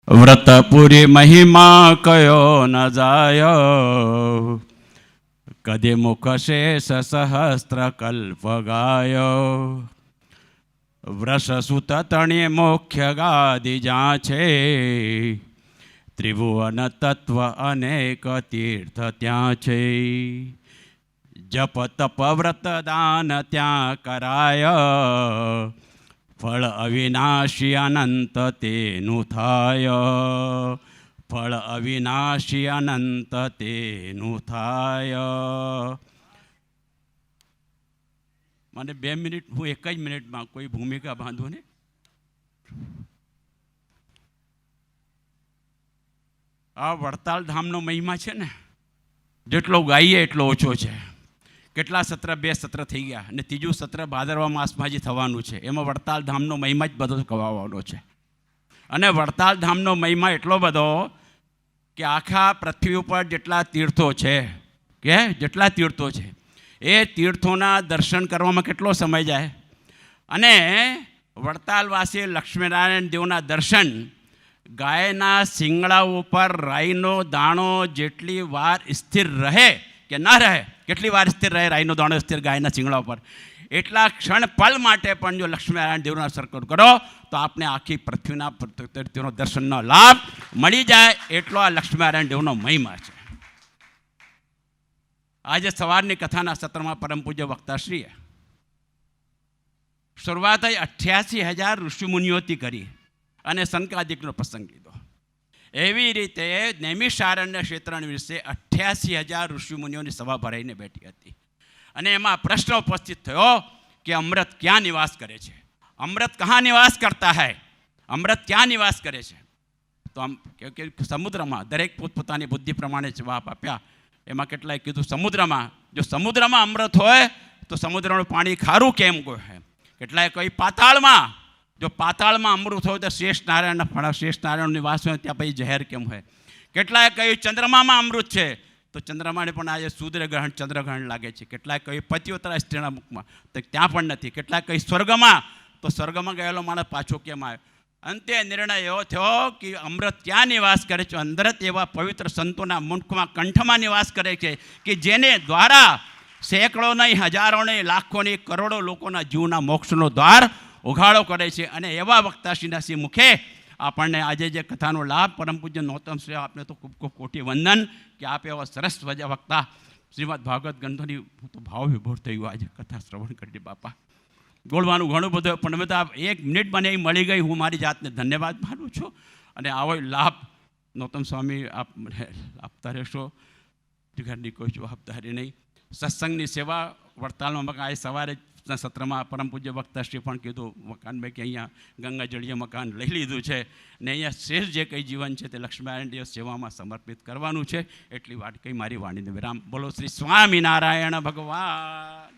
વ્રતપુરી મહિમા કયો ન જાય, કદે મુખ શેષ સહસ્ત્ર કલ્પ ગાયો. વૃષ સુત તણે મુખ્ય ગાદી જ્યાં છે, ત્રિભુવન તત્વ અનેક તીર્થ ત્યાં છે. જપ તપ વ્રત દાન ત્યાં કરાય, ફળ અવિનાશી અનંત તેનું થાય. ફળ અવિનાશી અનંત તેનું થાય. મને 2 મિનિટ, હું એક જ મિનિટમાં કોઈ ભૂમિકા બાંધું ને. આ વડતાલ ધામનો મહિમા છે ને, જેટલો ગાઈએ એટલો ઓછો છે. કેટલા સત્ર? 2 સત્ર થઈ ગયા અને ત્રીજું સત્ર ભાદરવા માસમાં જ થવાનું છે. એમાં વડતાલ ધામનો મહિમા જ બધો કહેવાનો છે. અને વડતાલ ધામનો મહિમા એટલો બધો કે આખા પૃથ્વી ઉપર જેટલા તીર્થો છે, કે જેટલા તીર્થો છે, એ તીર્થોના દર્શન કરવામાં કેટલો સમય જાય. અને વડતાલવાસી લક્ષ્મીનારાયણ દેવના દર્શન ગાયના શિંગડા ઉપર રાઈનો દાણો જેટલી વાર સ્થિર રહે કે ન રહે, કેટલી વાર સ્થિર રહે રાઈનો દાણો સ્થિર ગાયના શિંગડા ઉપર, એટલા ક્ષણ પલ માટે પણ જો લક્ષ્મીનારાયણ દેવના સર્કલ કરો તો આપણે આખી પૃથ્વીના તેનો દર્શનનો લાભ મળી જાય. એટલો આ લક્ષ્મીનારાયણ દેવનો મહિમા છે. આજે સવારની કથાના સત્રમાં પરમ પૂજ્ય વક્તાશ્રીએ શરૂઆત 88,000 ઋષિમુનિઓથી કરી અને સંકાદિકનો પ્રસંગ લીધો. એવી રીતે નૈમિષારણ્ય ક્ષેત્રના વિશે 88,000 ઋષિમુનિઓની સભા ભરાઈને બેઠી હતી. અને એમાં પ્રશ્ન ઉપસ્થિત થયો કે અમૃત ક્યાં નિવાસ કરે છે? અમૃત કહાં નિવાસ કરતા હૈ? અમૃત ક્યાં નિવાસ કરે છે? તો આમ કે સમુદ્રમાં. દરેક પોતપોતાની બુદ્ધિ પ્રમાણે જવાબ આપ્યા. એમાં કેટલાય કીધું સમુદ્રમાં. જો સમુદ્રમાં અમૃત હોય તો સમુદ્રનું પાણી ખારું કેમ હોય? કેટલાય કહી પાતાળમાં. જો પાતાળમાં અમૃત હોય તો શેષ નારાયણ નિવાસ હોય ત્યાં પછી ઝેર કેમ હોય? કેટલાય કહ્યું ચંદ્રમામાં અમૃત છે તો ચંદ્રમાને પણ આજે સૂર્યગ્રહણ ચંદ્રગ્રહણ લાગે છે. કેટલાય કહ્યું પતિઓતરા સ્ત્રીના મુખમાં તો ત્યાં પણ નથી. કેટલાય કહી સ્વર્ગમાં તો સ્વર્ગમાં ગયેલો માણસ પાછો કેમ આવ્યો? અંતે નિર્ણય એવો થયો કે અમૃત ક્યાં નિવાસ કરે છે? અંદરત એવા પવિત્ર સંતોના મુખમાં કંઠમાં નિવાસ કરે છે કે જેને દ્વારા સેંકડો નહીં, હજારો નહીં, લાખો નહીં, કરોડો લોકોના જીવના મોક્ષનો દ્વાર ઉઘાડો કરે છે. અને એવા વક્તાશ્રીના શ્રી મુખે આપણને આજે જે કથાનો લાભ પરમ પૂજ્ય નોતમ શ્રી આપને તો ખૂબ ખૂબ કોટી વંદન કે આપ એવા સરસ વક્તા શ્રીમદ ભાગવત ગ્રંથોની હું તો ભાવ વિભોર થઈ ગયો આજે કથા શ્રવણ કરી. બાપા બોલવાનું ઘણું બધું પણ બધા 1 મિનિટ મને એ મળી ગઈ. હું મારી જાતને ધન્યવાદ માનું છું. અને આવો લાભ નોતમ સ્વામી આપ મને આપતા રહેશો. ઘરની કોઈ જવાબદારી નહીં. સત્સંગની સેવા વડતાલમાં મકાન સવારે સત્રમાં પરમ પૂજ્ય વક્તાશ્રી પણ કીધું મકાન મેં કે અહીંયા ગંગાજળીય મકાન લઈ લીધું છે ને અહીંયા શેષ જે કંઈ જીવન છે તે લક્ષ્મીનારાયણ દેવ સેવામાં સમર્પિત કરવાનું છે. એટલી વાત કંઈ મારી વાણીને વિરામ. બોલો શ્રી સ્વામિનારાયણ ભગવાન.